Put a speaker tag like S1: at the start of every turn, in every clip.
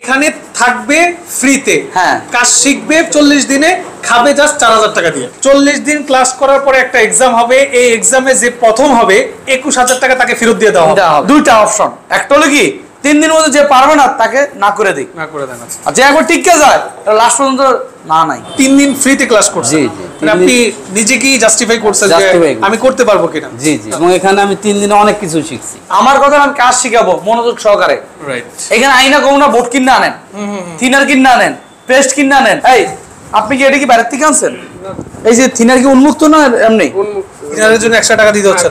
S1: এখানে থাকবে ফ্রিতে,
S2: হ্যাঁ
S1: কাজ শিখবে 40 দিনে, খাবে জাস্ট 4000 টাকা দিয়ে। 40 দিন ক্লাস করার পরে একটা এক্সাম হবে, এই এক্সামে যে প্রথম হবে 21000 টাকা তাকে ফেরত দিয়ে দেওয়া হবে।
S2: দুইটা অপশন, একটা হলো কি 3 দিনের মধ্যে যে পারবে না তাকে না করে দিই,
S1: না করে দেন।
S2: আর যে একবার টিকে যায় লাস্ট পর্যন্ত না নাই
S1: 3 দিন ফ্রিতে ক্লাস করছে।
S2: জি জি,
S1: মানে আপনি নিজে কি জাস্টিফাই করছেন যে আমি করতে পারবো কিনা?
S2: জি জি, এবং এখানে আমি 3 দিনে অনেক কিছু শিখছি। আমার কথা আমি কাজ শিখাবো মনোযোগ সহকারে।
S1: রাইট।
S2: এখানে আইনা কম না, বোর্ড কিনে আনেন, থিনার কিনে আনেন, পেস্ট কিনে আনেন। এই আপনি কি এটা কি বাইরে থেকে আনছেন? এই যে থিনার কি উন্মুক্ত না এমনি?
S1: থিনারের জন্য 100 টাকা দিতে হচ্ছে।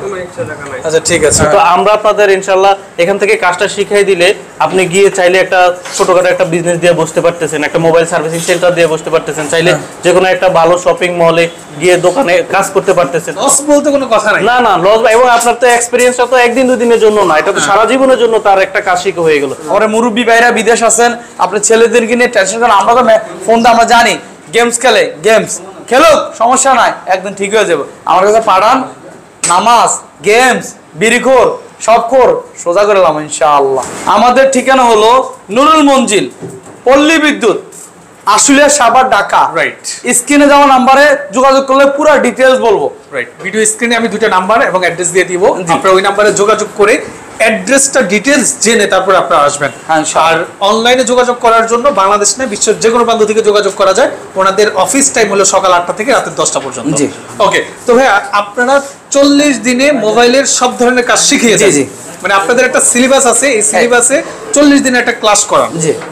S1: আচ্ছা ঠিক আছে।
S3: তো আমরা আপনাদের ইনশাআল্লাহ এখান থেকে কাজটা শিখাই দিলে আপনি গিয়ে চাইলে একটা ছোটখাটো একটা বিজনেস দিয়ে বসতে পারতেছেন, একটা মোবাইল সার্ভিসিং সেন্টার দিয়ে বসতে পারতেছেন, চাইলে যে কোনো একটা ভালো শপিং মলে গিয়ে দোকানে কাজ করতে পারতেছেন।
S1: লস বলতে কোনো কথা নাই।
S3: না না লস, এবং আপনার তো এক্সপেরিয়েন্সটা তো একদিন দুই দিনের জন্য না, এটা তো সারা জীবনের জন্য তার একটা কাজ শিখে হয়ে গেল।
S2: ওরে মুরব্বী ভাইরা বিদেশ আছেন, আপনি ছেলেদেরকে নিয়ে টেনশন করেন। আমরা তো ফোন দিয়ে আমরা জানি গেমস খেলে, গেমস খেলুক সমস্যা নাই, একদিন ঠিক হয়ে যাবে। আমার কাছে পাঠান, নামাজ, গেমস, বিড়িখোর সব খোর সোজা করলাম ইনশাআল্লাহ। আমাদের ঠিকানা হলো নুরুল মঞ্জিল, পল্লী বিদ্যুৎ, আশুলিয়া, সাভার, ঢাকা।
S1: রাইট।
S2: স্ক্রিনে দেওয়া নাম্বারে যোগাযোগ করলে পুরো ডিটেইলস বলবো।
S1: রাইট। ভিডিও স্ক্রিনে আমি দুটো নাম্বার এবং অ্যাড্রেস দিয়ে দিব, আপনারা ওই নাম্বারে যোগাযোগ করে অ্যাড্রেসটা ডিটেইলস জেনে তারপর আপনারা আসবেন। আর অনলাইনে যোগাযোগ করার জন্য বাংলাদেশ না বিশ্বের যে কোনো প্রান্ত থেকে যোগাযোগ করা যায়। ওনাদের অফিস টাইম হলো সকাল 8টা থেকে রাতের 10টা পর্যন্ত।
S2: জি
S1: ওকে। তো ভাইয়া আপনারা 40 দিনে মোবাইলের সব ধরনের কাজ শিখিয়ে দেন।
S2: জি।
S1: মানে আপনাদের একটা সিলেবাস আছে, এই সিলেবাসে 40 দিনে একটা ক্লাস করান।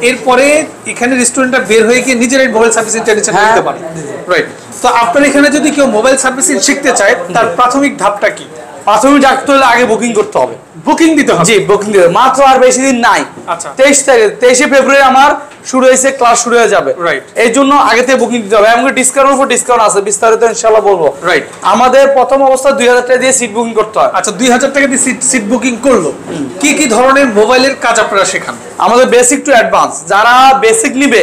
S1: এরপরে এখানে রেস্টুরেন্টটা বের হয়ে গিয়ে নিজেরাই মোবাইল সার্ভিসিং টেকনিশিয়ান করতে পারে। রাইট। তো আপনার এখানে যদি কেউ মোবাইল সার্ভিসিং শিখতে চায় তার প্রাথমিক ধাপটা কি?
S2: প্রাথমিক ডাকতে হলে আগে বুকিং করতে হবে।
S1: বুকিং দিতে হবে?
S2: জি বুকিং দিতে হবে, মাত্র আর বেশি দিন নাই।
S1: আচ্ছা।
S2: 23 ফেব্রুয়ারি আমার শুরু হয়েছে, ক্লাস শুরু হয়ে যাবে।
S1: রাইট।
S2: এই জন্য আগে থেকে বুকিং দিতে হবে, এমনকি ডিসকাউন্টের উপর ডিসকাউন্ট আছে, বিস্তারিত ইনশাআল্লাহ বলবো।
S1: রাইট।
S2: আমাদের প্রথম অবস্থা 2000 টাকা দিয়ে সিট বুকিং করতে হয়।
S1: আচ্ছা 2000 টাকা দিয়ে সিট বুকিং করলো, কি কি ধরনের মোবাইলের কাজ আপনারা শেখান?
S2: আমাদের বেসিক টু অ্যাডভান্স, যারা বেসিক নিবে,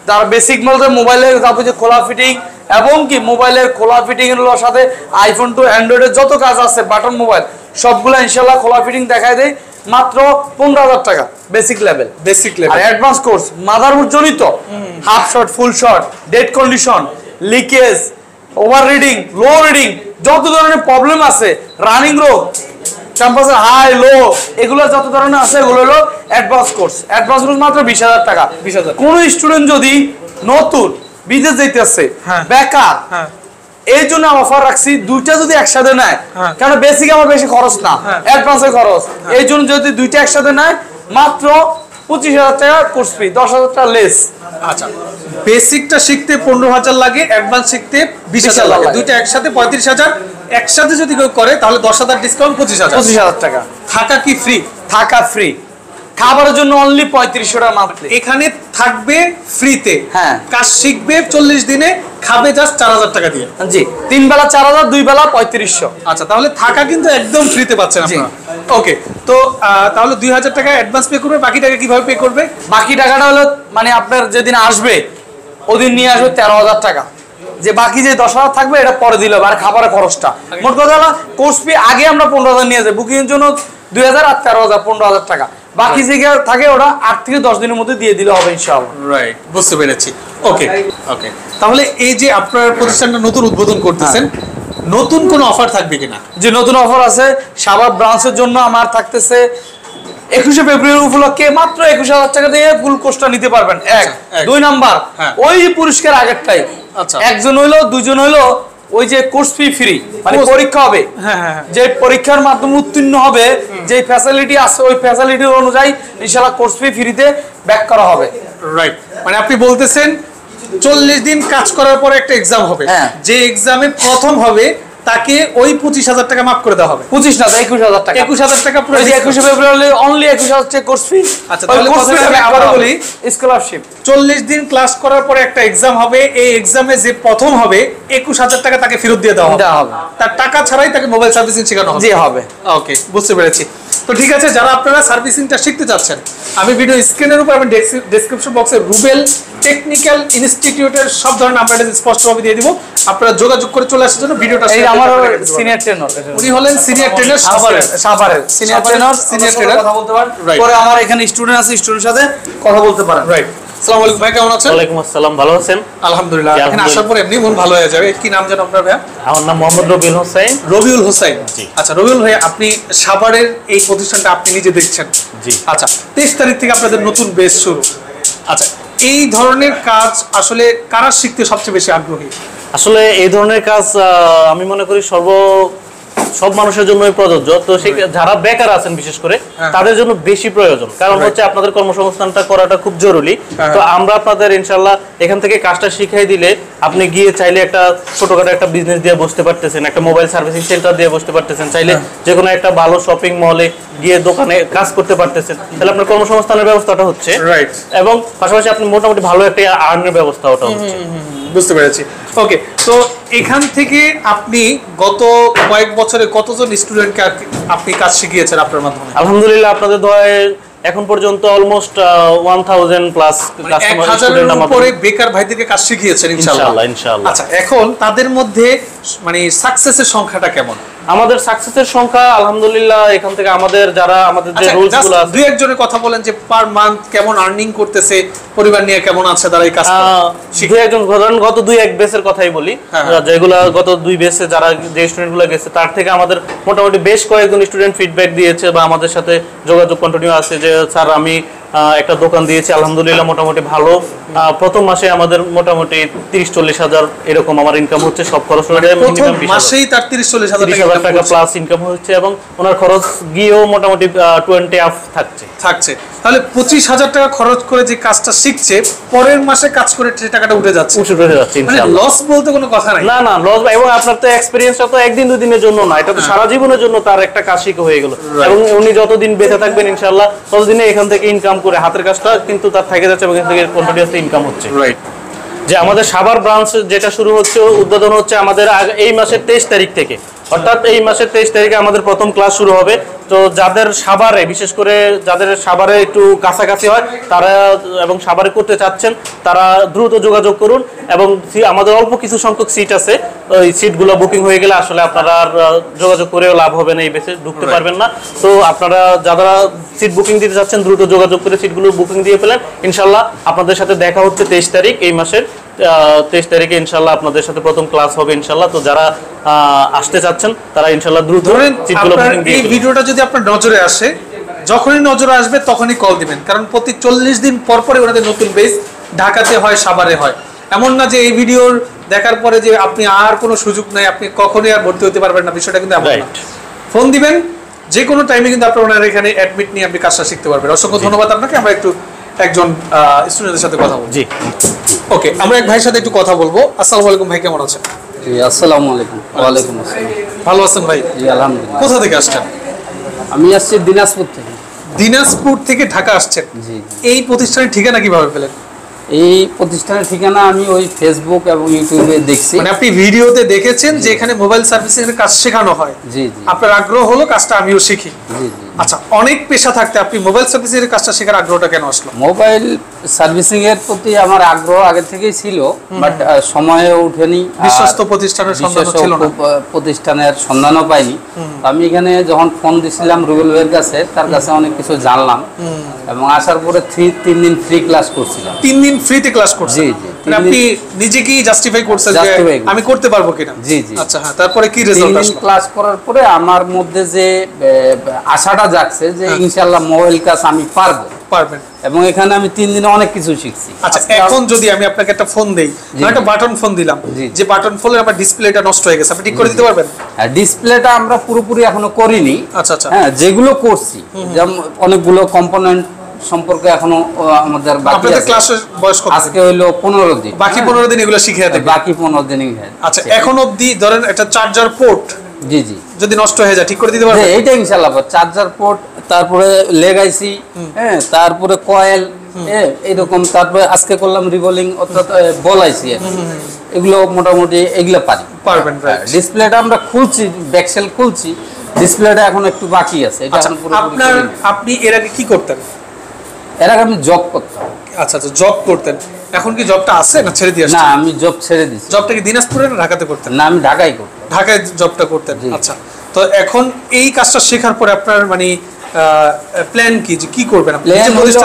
S2: যারা বেসিক বলতে মোবাইলের তারপর যে খোলা ফিটিং, এবং কি মোবাইলের খোলা ফিটিং এর সাথে আইফোন টু অ্যান্ড্রয়েডের যত কাজ আছে বাটন মোবাইল সবগুলো ইনশাআল্লাহ খোলা ফিটিং দেখায় দেয় মাত্র 15000 টাকা বেসিক লেভেল। আর অ্যাডভান্স কোর্স মাদারবোর্ড জনিত half short, full short, dead condition, leakage, over reading, low reading, যত ধরনের প্রবলেম আছে, রানিং রোগ, ক্যাম্পাসের হাই লো, এগুলো যত ধরনের আছে এগুলো হলো অ্যাডভান্স কোর্স। অ্যাডভান্স কোর্স মাত্র 20000 টাকা। 20000। কোন স্টুডেন্ট যদি নতুন বিদেশ যাইতেছে, বেকার, এই জন্য অফার রাখছি, দুইটা যদি একসাথে নেয়, কারণ বেসিক আমার বেশি খরচ না, অ্যাডভান্সের খরচ, এই জন্য যদি দুইটা একসাথে নেয় মাত্র 25000 টাকা কোর্স ফি, 10000 টাকা লেস।
S1: আচ্ছা বেসিকটা শিখতে 15000 লাগে, অ্যাডভান্স শিখতে 20000 লাগে, দুইটা একসাথে 35000। একসাথে যদি কেউ করে তাহলে 10000 ডিসকাউন্ট 25000
S2: টাকা।
S1: থাকা কি ফ্রি?
S2: থাকা ফ্রি, খাবারের জন্য অনলি 3500 টাকা মাত্র।
S1: এখানে থাকবে ফ্রিতে,
S2: হ্যাঁ,
S1: কাজ শিখবে 40 দিনে, খাবে জাস্ট 4000 টাকা দিয়ে।
S2: জি, 3 বেলা 4000, 2 বেলা 3500।
S1: আচ্ছা তাহলে থাকা কিন্তু একদম ফ্রিতে পাচ্ছেন আপনারা। ওকে। তো তাহলে 2000 টাকা অ্যাডভান্স পে করবে, বাকি টাকা কিভাবে পে করবে?
S2: বাকি টাকাটা হলো মানে আপনার যেদিন আসবে ওদিন নিয়ে আসবে 13000 টাকা, যে বাকি যে 10000 থাকবে এটা পরে দিলে হবে, আর খাবারের খরচটা। মোট কথা হলো কোর্স ফি আগে আমরা 15000 নিয়ে যাই, বুকিং এর জন্য 2000 আর 13000, 15000 টাকা। বাকি যে থাকে ওটা 8 থেকে 10 দিনের মধ্যে দিয়ে দিলে হবে ইনশাআল্লাহ।
S1: রাইট, বুঝতে পেরেছি। ওকে ওকে। তাহলে এই যে আপনার প্রতিষ্ঠানটা নতুন উদ্বোধন করতেছেন, নতুন কোনো অফার থাকবে কিনা?
S2: যে নতুন অফার আছে, সাভার ব্রাঞ্চের জন্য আমার থাকতেছে 21 ফেব্রুয়ারি উপলক্ষে মাত্র 21000 টাকা দিয়ে ফুল কোর্সটা নিতে পারবেন। এক 2 নাম্বার ওই পুরস্কার আগেরটাই, একজন হইলো দুইজন হইলো ওই যে কোর্স ফি ফ্রি, মানে পরীক্ষা হবে, যে পরীক্ষার মাধ্যমে উত্তীর্ণ হবে, যে ফ্যাসিলিটি আছে ওই ফ্যাসিলিটির অনুযায়ী ইনশাআল্লাহ কোর্স ফি ফ্রিতে ব্যাক করা হবে।
S1: রাইট, মানে আপনি বলতেছেন 40 দিন কাজ করার পরে একটা এক্সাম হবে, যে এক্সামে প্রথম হবে তাকে ওই 25000 টাকা মাফ করে দেওয়া হবে।
S2: 25 না 21000 টাকা।
S1: 21000 টাকা পুরো
S2: 21 ফেব্রুয়ারি অনলি 21000 টাকা কোর্স ফি।
S1: আচ্ছা তাহলে কথাটা আমি আবার বলি,
S2: স্কলারশিপ
S1: 40 দিন ক্লাস করার পরে একটা এক্সাম হবে, এই এক্সামে যে প্রথম হবে 21000 টাকা তাকে ফেরত দিয়ে দেওয়া হবে। তার টাকা ছাড়াই তাকে মোবাইল সার্ভিসিং শেখানো হবে।
S2: জি হবে।
S1: ওকে, বুঝতে পেরেছি। তো ঠিক আছে, যারা আপনারা সার্ভিসিংটা শিখতে চাচ্ছেন, আমি ভিডিও স্ক্রিনের উপর আমি ডেসক্রিপশন বক্সে রুবেল টেকনিক্যাল ইনস্টিটিউটের সব ধরনের নাম্বার স্পষ্টভাবে দিয়ে দিব। আপনারা যোগাযোগ করে চলে আসার জন্য ভিডিওটা
S2: এই আমার সিনিয়র ট্রেনার,
S1: উনি হলেন সিনিয়র ট্রেনার সাভারের
S2: সিনিয়র ট্রেনার কথা বলতে পারেন। পরে আমার এখানে স্টুডেন্ট আছে, স্টুডেন্টের সাথে কথা বলতে পারেন।
S1: রাইট। আসসালামু আলাইকুম ভাই, কেমন আছেন?
S3: ওয়ালাইকুম আসসালাম, ভালো আছেন?
S1: আলহামদুলিল্লাহ। এখানে আসার পর এমনি মন ভালো হয়ে যাবে। কি নাম জানো আপনার ভাইয়া?
S3: আমার নাম মোহাম্মদ রবিউল হোসেন।
S1: রবিউল হোসেন।
S3: জি।
S1: আচ্ছা রবিউল ভাই, আপনি সাভারের এই প্রতিষ্ঠানটা আপনি নিজে দেখছেন।
S3: জি।
S1: আচ্ছা 23 তারিখ থেকে আপনাদের নতুন বেস শুরু। আচ্ছা এই ধরনের কাজ আসলে কারা শিখতে সবচেয়ে বেশি আগ্রহী?
S3: আসলে এই ধরনের কাজ আমি মনে করি সব মানুষের জন্যই প্রযোজ্য। তো যারা বেকার আছেন বিশেষ করে তাদের জন্য বেশি প্রয়োজন, কারণ হচ্ছে আপনাদের কর্মসংস্থানটা করাটা খুব জরুরি। তো আমরা আপনাদের ইনশাল্লাহ এখান থেকে কাজটা শিখাই দিলে আপনি গিয়ে চাইলে একটা ছোটখাটো একটা বিজনেস দিয়ে বসতে পারতেছেন, একটা মোবাইল সার্ভিসিং সেন্টার দিয়ে বসতে পারতেছেন, চাইলে যে কোনো একটা ভালো শপিং মলে গিয়ে দোকানে কাজ করতে পারতেছেন। তাহলে আপনার কর্মসংস্থানের ব্যবস্থাটা হচ্ছে, এবং পাশাপাশি আপনি মোটামুটি ভালো একটা আর্নের ব্যবস্থাটা হচ্ছে।
S1: বুঝতে পেরেছি। ওকে, তো এখান থেকে আপনি গত কয়েক বছরে কতজন স্টুডেন্টকে আপনি কাজ শিখিয়েছেন আপনার মাধ্যমে?
S3: আলহামদুলিল্লাহ আপনাদের দোয়ায় এখন পর্যন্ত অলমোস্ট 1000 প্লাস কাস্টমার স্টুডেন্ট আমাদের
S1: উপরে বেকার ভাইদেরকে কাজ শিখিয়েছেন ইনশাআল্লাহ। আচ্ছা এখন তাদের মধ্যে মানে সাকসেসের সংখ্যাটা কেমন?
S3: আমাদের সাকসেসের সংখ্যা আলহামদুলিল্লাহ এখান থেকে আমাদের যারা আমাদের যে রুলস গুলো আছে,
S1: দুই একজনের কথা বলেন যে পার মান্থ কেমন আর্নিং করতেছে, পরিবার নিয়ে কেমন আছে তারা এই কাজ করে?
S3: দুই একজন গত 2-1 বেসের কথাই বলি, যেগুলা গত 2 বেসে যারা যে স্টুডেন্টগুলো গেছে তার থেকে আমাদের মোটামুটি বেশ কয়েকজন স্টুডেন্ট ফিডব্যাক দিয়েছে বা আমাদের সাথে যোগাযোগ কন্টিনিউ আছে যে স্যার আমি একটা দোকান দিয়েছি, আলহামদুলিল্লাহ মোটামুটি ভালো, প্রথম মাসে আমাদের মোটামুটি 30-40 হাজার এরকম আমার ইনকাম হচ্ছে, সব খরচ
S1: প্রথম মাসেই তার 30-40 হাজার
S3: টাকা প্লাস ইনকাম হচ্ছে, এবং ওনার খরচ গিয়েও মোটামুটি 20 আপ থাকছে।
S1: তাহলে 25,000 টাকা খরচ করে যে কাজটা শিখছে, পরের মাসে কাজ করে সেই টাকাটা উঠে যাচ্ছে ইনশাআল্লাহ। লস বলতে কোনো কথা নাই।
S3: না লস, এবং আপনার তো এক্সপেরিয়েন্সটা তো একদিন দুদিনের জন্য না, এটা তো সারা জীবনের জন্য তার একটা কাজ শিখে হয়ে গেল, এবং উনি যতদিন বেঁচে থাকবেন ইনশাআল্লাহ ততদিনে এখান থেকে ইনকাম করে হাতের কাজটা কিন্তু তার থেকে যাচ্ছে এবং এখান থেকে কন্টিনিউয়াসলি ইনকাম হচ্ছে।
S1: রাইট।
S3: যে আমাদের সাভার ব্রাঞ্চ যেটা শুরু হচ্ছে, উদ্বোধন হচ্ছে আমাদের এই মাসের 23 তারিখ থেকে, অর্থাৎ এই মাসের 23 তারিখে আমাদের প্রথম ক্লাস শুরু হবে। তো যাদের সাভারে, বিশেষ করে যাদের সাভারে একটু কাছাকাছি হয় তারা এবং সাভারে করতে চাচ্ছেন তারা দ্রুত যোগাযোগ করুন, এবং আমাদের অল্প কিছু সংখ্যক সিট আছে, ওই সিটগুলো বুকিং হয়ে গেলে আসলে আপনারা যোগাযোগ করেও লাভ হবে না, এই বেসে ঢুকতে পারবেন না। তো আপনারা যারা সিট বুকিং দিতে চাচ্ছেন দ্রুত যোগাযোগ করে সিটগুলো বুকিং দিয়ে ফেলেন। ইনশাল্লাহ আপনাদের সাথে দেখা হচ্ছে 23 তারিখ, এই মাসের 23 তারিখে ইনশাল্লাহ আপনাদের সাথে প্রথম ক্লাস হবে ইনশাল্লাহ। তো যারা আসতে চাচ্ছেন তারা ইনশাল্লাহ দ্রুত সিটগুলো বুকিং দিয়ে।
S1: এই ভিডিওটা যদি আপনার নজরে আসে, যখনই নজরে আসবে তখনই কল দিবেন, কারণ প্রতি 40 দিন পর পরে ওনাদের নতুন বেস ঢাকাতে হয়, সাভারে হয়। এমন না যে এই ভিডিওর দেখার পরে যে আপনি আর কোনো সুযোগ নাই, আপনি কখনোই আর ভর্তি হতে পারবেন না, বিষয়টা কিন্তু এমন না। ফোন দিবেন যে কোনো টাইমে, কিন্তু আপনার ওনার এখানে অ্যাডমিট নিয়ে আপনি কাজটা শিখতে পারবেন। অসংখ্য ধন্যবাদ আপনাকে। আমরা একটু একজন স্টুডেন্টের সাথে কথা বলবো।
S3: জি
S1: ওকে, আমরা এক ভাইয়ের সাথে একটু কথা বলবো। আসসালামু আলাইকুম ভাই, কেমন আছেন?
S4: জি আসসালামু আলাইকুম। ওয়ালাইকুম আসসালাম।
S1: ভালো আছেন ভাই?
S4: জি আলহামদুলিল্লাহ।
S1: কোথা থেকে আসছেন?
S4: আমি আসছি দিনাজপুর থেকে।
S1: দিনাজপুর থেকে ঢাকা আসছেন?
S4: জি।
S1: এই প্রতিষ্ঠানের ঠিকানা কিভাবে পেলেন?
S4: এই প্রতিষ্ঠানের ঠিকানা আমি ওই ফেসবুক এবং ইউটিউবে দেখছি।
S1: মানে আপনি ভিডিওতে দেখেছেন যে এখানে মোবাইল সার্ভিসিং এর কাজ শেখানো হয়?
S4: জি জি।
S1: আপনার আগ্রহ হলো কাজটা আমিও শিখি।
S4: জি জি।
S1: আচ্ছা, অনেক পেশা থাকতে আপনি মোবাইল সার্ভিসিং এর কাজটা শেখার আগ্রহটা কেন আসলো?
S4: মোবাইল সার্ভিসিং এর প্রতি আমার আগ্রহ আগে থেকেই ছিল, বাট সময়ে ওঠেনি,
S1: বিশ্বস্ত প্রতিষ্ঠানের সন্ধান ছিল না,
S4: প্রতিষ্ঠানের সন্ধানও পাইনি। আমি এখানে যখন ফোন দিছিলাম রুবেল ভাইয়ের কাছে, তার কাছে অনেক কিছু জানলাম, এবং আসার পরে 3 দিন ফ্রি ক্লাস করছিলাম।
S1: 3 দিন ফ্রিতে ক্লাস করছেন?
S4: জি জি।
S1: মানে আপনি নিজেকেই জাস্টিফাই করছেন যে আমি করতে পারবো কিনা?
S4: জি জি।
S1: আচ্ছা হ্যাঁ, তারপরে কি রেজাল্ট আসলো?
S4: ক্লাস করার পরে আমার মধ্যে যে আশাটা জাগছে যে ইনশাআল্লাহ মোবাইল কাজ আমি পারবেন, এবং এখানে আমি 3 দিনে অনেক কিছু শিখছি।
S1: আচ্ছা, এখন যদি আমি আপনাকে একটা ফোন দেই, একটা বাটন ফোন দিলাম, যে বাটন ফোনের আমার ডিসপ্লেটা নষ্ট হয়ে গেছে, আপনি ঠিক করে দিতে পারবেন?
S4: ডিসপ্লেটা আমরা পুরোপুরি এখনো করিনি।
S1: আচ্ছা আচ্ছা।
S4: হ্যাঁ, যেগুলো করছি, যেমন অনেকগুলো কম্পোনেন্ট সম্পর্কে এখনো আমাদের বাকি আছে।
S1: আপনাদের ক্লাসের বয়স কত?
S4: আজকে হলো 15 দিন।
S1: বাকি 15 দিন এগুলো শিখিয়ে দেব।
S4: বাকি 15 দিনই।
S1: আচ্ছা, এখন অবধি ধরেন একটা চার্জার পোর্ট
S4: জি জি
S1: যদি নষ্ট হয়ে যায় ঠিক করে দিতে পারবেন?
S4: এইটা ইনশাআল্লাহ। চার্জার পোর্ট, তারপরে লেগ আইসি, হ্যাঁ, তারপরে কয়েল, এইরকম, তারপরে আজকে করলাম রিভলিং অর্থাৎ বল আইসি, এগুলো মোটামুটি এগুলো পারবেন।
S1: ডিসপ্লেটা
S4: আমরা খুলছি, ব্যাকসেল খুলছি, ডিসপ্লেটা এখন একটু বাকি আছে, এটা এখন পুরোপুরি করিনি।
S1: আপনি এর আগে কি করতেন?
S4: এর আগে আমি জব করতাম।
S1: আচ্ছা, জব করতেন, এখন কি জবটা আছে না ছেড়ে দিয়েছেন?
S4: না, আমি জব ছেড়ে দিয়েছি।
S1: জবটা কি দিনাজপুরে না ঢাকাতে করতেন?
S4: না, আমি ঢাকায় করতাম।
S1: ঢাকায় জবটা করতেন। আচ্ছা, তো এখন এই কাজটা শেখার পরে আপনার মানে প্ল্যান কি, যে কি করবেন আপনি?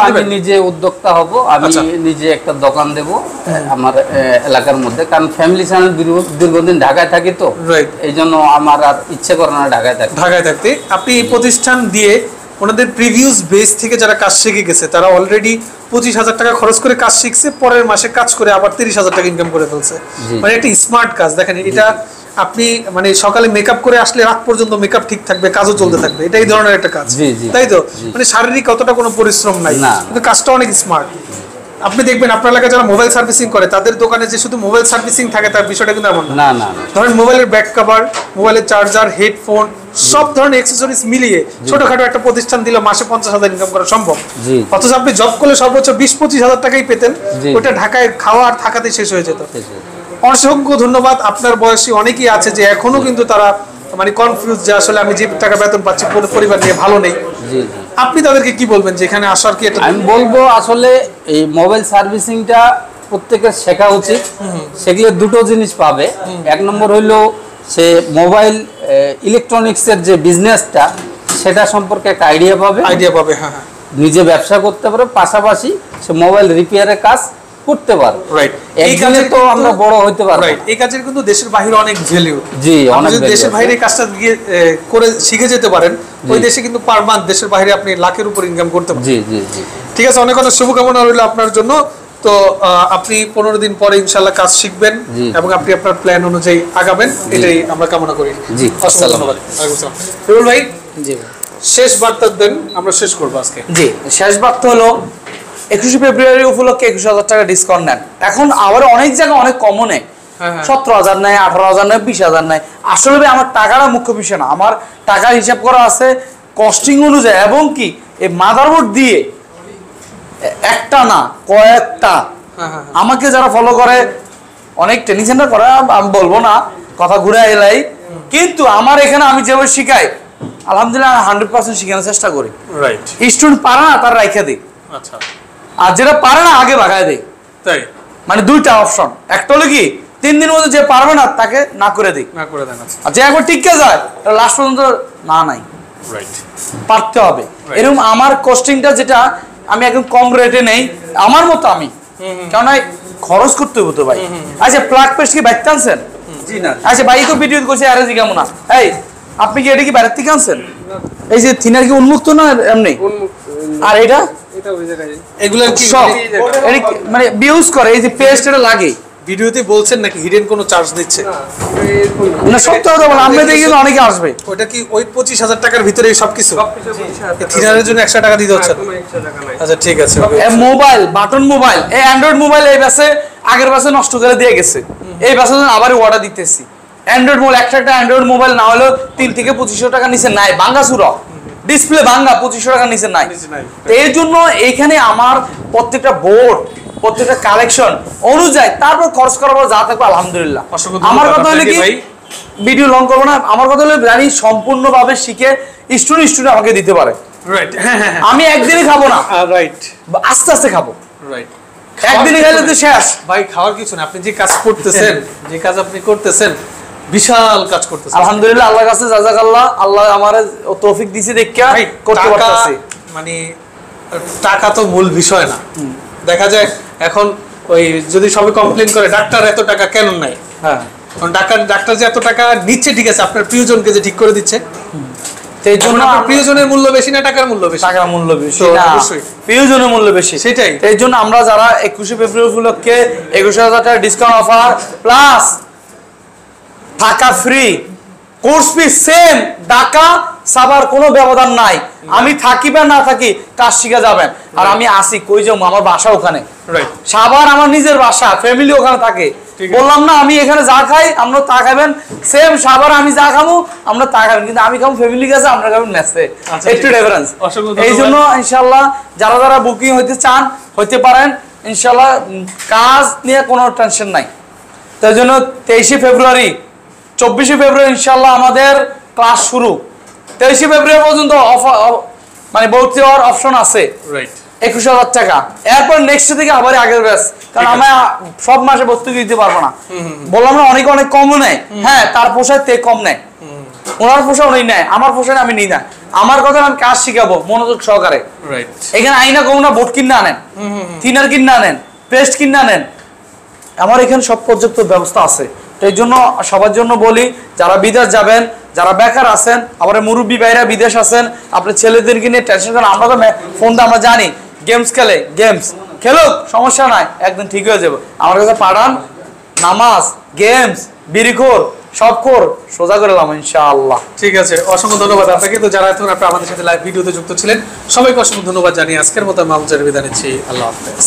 S4: আমি নিজে উদ্যোক্তা হব, আমি নিজে একটা দোকান দেব আমার এলাকার মধ্যে, কারণ ফ্যামিলি চ্যানেল দীর্ঘদিন ঢাকায় থাকি, তো এই জন্য আমার আর ইচ্ছে করে না ঢাকায়
S1: থাকতে। আপনি এই প্রতিষ্ঠান দিয়ে ওনাদের প্রিভিয়াস বেস থেকে যারা কাজ শিখে গেছে তারা অলরেডি 25,000 টাকা খরচ করে কাজ শিখছে, পরের মাসে কাজ করে আবার 30,000 টাকা ইনকাম করে ফেলছে। মানে একটা স্মার্ট কাজ। দেখেন, এটা আপনি মানে সকালে মেকআপ করে আসলে রাত পর্যন্ত মেকআপ ঠিক থাকবে, কাজও চলতে থাকবে, এটা এই ধরনের একটা কাজ, তাই তো? মানে শারীরিক অতটা কোনো পরিশ্রম নাই, কিন্তু কাজটা অনেক স্মার্ট। আপনি দেখবেন আপনার এলাকায় যারা মোবাইল সার্ভিসিং করে তাদের দোকানে যে শুধু মোবাইল সার্ভিসিং থাকে তার বিষয়টা কিন্তু এমন
S4: না।
S1: ধরেন মোবাইলের ব্যাক কভার, মোবাইলের চার্জার, হেডফোন, সব ধরনের অ্যাকসেসরিজ মিলিয়ে ছোটখাটো একটা প্রতিষ্ঠান দিলে মাসে 50,000 ইনকাম করা সম্ভব। অথচ আপনি জব করলে সর্বোচ্চ 20-25,000 টাকাই পেতেন, ওটা ঢাকায় খাওয়া আর থাকাতে শেষ হয়ে যেত। অসংখ্য ধন্যবাদ। আপনার বয়সী অনেকেই আছে যে এখনো কিন্তু তারা মানে কনফিউজ যে আসলে আমি যে টাকা বেতন পাচ্ছি পরিবার নিয়ে ভালো নেই। আপনি তাদেরকে কি বলবেন যে এখানে আসার কি?
S4: আমি বলবো আসলে এই মোবাইল সার্ভিসিংটা প্রত্যেকের শেখা উচিত। সেগুলো দুটো জিনিস পাবে। এক নম্বর হইলো সে মোবাইল ইলেকট্রনিক্সের যে বিজনেসটা সেটা সম্পর্কে একটা আইডিয়া পাবে।
S1: হ্যাঁ,
S4: নিজে ব্যবসা করতে পারে, পাশাপাশি সে মোবাইল রিপেয়ারের কাজ করতে পারে।
S1: রাইট,
S4: এই কাজে তো আমরা বড় হইতে পারবো।
S1: রাইট, এই কাজের কিন্তু দেশের বাইরে অনেক ভ্যালু।
S4: জি, অনেক
S1: যদি দেশের বাইরে কাজটা গিয়ে করে শিখে যেতে পারেন, ওই দেশে কিন্তু পার মান্থ দেশের বাইরে আপনি লাখের উপর ইনকাম করতে পারেন।
S4: জি।
S1: ঠিক আছে, অনেক অনেক শুভকামনা রইল আপনার জন্য। তো আপনি 15 দিন পরে ইনশাআল্লাহ কাজ শিখবেন এবং আপনি আপনার প্ল্যান অনুযায়ী আগাবেন, এটাই আমরা কামনা করি।
S4: জি, আসসালামু
S1: আলাইকুম। রুল ভাই, জি শেষ বার্তা দেন, আমরা শেষ করব আজকে।
S2: জি, শেষ বার্তা হলো 21 ফেব্রুয়ারি উপলক্ষে 21,000 টাকা ডিসকাউন্ট নেন। এখন আবার অনেক জায়গায় অনেক কমও নেয়, 17,000 নেয়, 18,000 নেয়, 20,000 নেয়। আসলে আমার টাকাটা মুখ্য বিষয় না, আমার টাকার হিসাব করা আছে কস্টিং অনুযায়ী, এবং কি এই মাদারবোর্ড দিয়ে একটা না কয়েকটা। আমাকে যারা ফলো করে অনেক ট্রেনিং সেন্টার করে, আমি বলবো না, কথা ঘুরে এলাই, কিন্তু আমার এখানে আমি যেভাবে শিখাই আলহামদুলিল্লাহ 100% শেখানোর চেষ্টা করি।
S1: রাইট,
S2: স্টুডেন্ট পারে না তার রাইখা দিই,
S1: আচ্ছা,
S2: আর যেটা পারে না আগে ভাগায় দেয়।
S1: তাই
S2: মানে দুইটা অপশন, একটা হলো কি 3 দিনের মধ্যে যে পারবে না তাকে না করে দিই, আর যে একবার টিকে যায় লাস্ট পর্যন্ত নাই।
S1: রাইট,
S2: পারতে হবে। এরকম আমার কস্টিংটা যেটা আমি একদম কম রেটে নেই আমার মতো আমি, কারণ খরচ করতে হবে তো ভাই। আচ্ছা, প্লাগ পেস্ট কি বাইতে আনছেন?
S1: জি না।
S2: আচ্ছা, ভাই তো ভিডিও করছে আরে জি কেমন না, এই আপনি কি এটা কি বাইরে থেকে আনছেন? এই যে থিনার কি উন্মুক্ত না এমনি? আর এটা
S1: এগুলো কি
S2: মানে ইউজ করে এই যে পেস্ট এটা লাগে
S1: ভিডিওতে বলছেন নাকি হিডেন কোনো চার্জ দিচ্ছে?
S2: না, সত্য কথা বল, আমরা দেখি অনেকে আসবে।
S1: ওটা কি ওই 25,000 টাকার ভিতরে সবকিছু? থিনারের জন্য এক্সট্রা টাকা দিতে হচ্ছে? আচ্ছা, ঠিক আছে।
S2: মোবাইল, বাটন মোবাইল, এই অ্যান্ড্রয়েড মোবাইল এই বাসে আগের বাসে নষ্ট করে দিয়ে গেছে, এই বাসে আবার অর্ডার দিতেছি। অ্যান্ড্রয়েড মোবাইল একটা অ্যান্ড্রয়েড মোবাইল না হলেও 3 থেকে 2500 টাকা নিচে নাই, ভাঙ্গা চুরা ডিসপ্লে ভাঙ্গা 2500 টাকা নিচে নাই। এর জন্য এইখানে আমার প্রত্যেকটা বোর্ড, প্রত্যেকটা কালেকশন অনুযায়ী তারপর খরচ করার পর যা থাকবে আলহামদুলিল্লাহ। আমার কথা হলো কি, ভিডিও লং করবো না, আমার কথা হলো জানি সম্পূর্ণভাবে শিখে স্টুডেন্ট আমাকে দিতে পারে।
S1: রাইট, হ্যাঁ,
S2: আমি একদিনই খাবো না,
S1: রাইট,
S2: আস্তে আস্তে খাবো।
S1: রাইট,
S2: একদিনে খেলে তো শেষ
S1: ভাই। খাওয়ার কিছু না, আপনি যে কাজ করতেছেন, যে কাজ আপনি করতেছেন, বিশাল কাজ করতেছেন
S2: আলহামদুলিল্লাহ। আল্লাহর কাছে জাযাকাল্লাহ, আল্লাহ আমারে তৌফিক দিয়েছে দেখা করতে পারতেছি।
S1: মানে টাকা তো মূল বিষয় না। দেখা যায় এখন ওই যদি সবাই কমপ্লেইন করে ডাক্তার এত টাকা কেন নাই,
S2: হ্যাঁ,
S1: কারণ ডাক্তার যে এত টাকা নিচ্ছে, ঠিক আছে, আপনার প্রিয়জনকে যে ঠিক করে দিচ্ছে,
S2: এই জন্য
S1: প্রিয়জনের মূল্য বেশি না টাকার মূল্য বেশি?
S2: টাকার মূল্য বেশি,
S1: অবশ্যই
S2: প্রিয়জনের মূল্য বেশি।
S1: সেটাই।
S2: এই জন্য আমরা যারা 21 ফেব্রুয়ারি উপলক্ষে 21,000 টাকা ডিসকাউন্ট অফার প্লাস টাকা ফ্রি, কোর্স ফি সেম, টাকা সাবার কোনো ব্যবধান নাই। আমি থাকি বা না থাকি কাজ শিখে যাবেন। আর আমি আসি কই যাবো, আমার বাসা ওখানে, সাবার আমার নিজের বাসা, ফ্যামিলি ওখানে থাকে। বললাম না আমি এখানে যা খাই আমরা তা খাবেন, সেম সাবার আমি যা খাবো আমরা তা খাবেন, কিন্তু আমি খাবো ফ্যামিলি কাছে, আমরা খাবেন মেসে, একটু ডিফারেন্স। এই জন্য ইনশাল্লাহ যারা যারা বুকিং হইতে চান হইতে পারেন ইনশাল্লাহ, কাজ নিয়ে কোনো টেনশন নাই। তাই জন্য 23 ফেব্রুয়ারি 24 ফেব্রুয়ারি ইনশাল্লাহ আমাদের ক্লাস শুরু, 23 ফেব্রুয়ারি পর্যন্ত মানে ভর্তি হওয়ার অপশন আছে,
S1: রাইট,
S2: 21,000 টাকা। এরপর নেক্সট থেকে আবার আগের ব্যাচ, কারণ আমি সব মাসে ভর্তি দিতে পারবো না। বললাম না অনেক অনেক কমও নেয়, হ্যাঁ তার পোষায় তে কম নেয়, ওনার পোষা উনি নেয়, আমার পোষায় আমি নিই না। আমার কথা আমি কাজ শিখাবো মনোযোগ সহকারে।
S1: রাইট,
S2: এখানে আইনা কম না, বোর্ড কিনে আনেন, থিনার কিনে আনেন, পেস্ট কিনে আনেন, আমার এখানে সব পর্যাপ্ত ব্যবস্থা আছে। তো এই জন্য সবার জন্য বলি, যারা বিদেশ যাবেন, যারা বেকার আছেন, আবার মুরব্বী ভাইরা বিদেশ আছেন, আপনার ছেলেদেরকে নিয়ে টেনশন করেন। আমরা তো ফোন দিয়ে আমরা জানি গেমস খেলে, গেমস খেলুক, সমস্যা নাই, একদিন ঠিক হয়ে যাবে। আমার কাছে পাঠান, নামাজ, গেমস, বিড়িখোর সব খোর সোজা করে দিলাম ইনশাআল্লাহ।
S1: ঠিক আছে, অসংখ্য ধন্যবাদ আপনাকে। তো যারা এখন আপনারা আমাদের সাথে লাইভ ভিডিওতে যুক্ত ছিলেন, সবাইকে অসংখ্য ধন্যবাদ জানিয়ে আজকের মতো মামুজার বিদায় নিচ্ছি। আল্লাহ হাফেজ।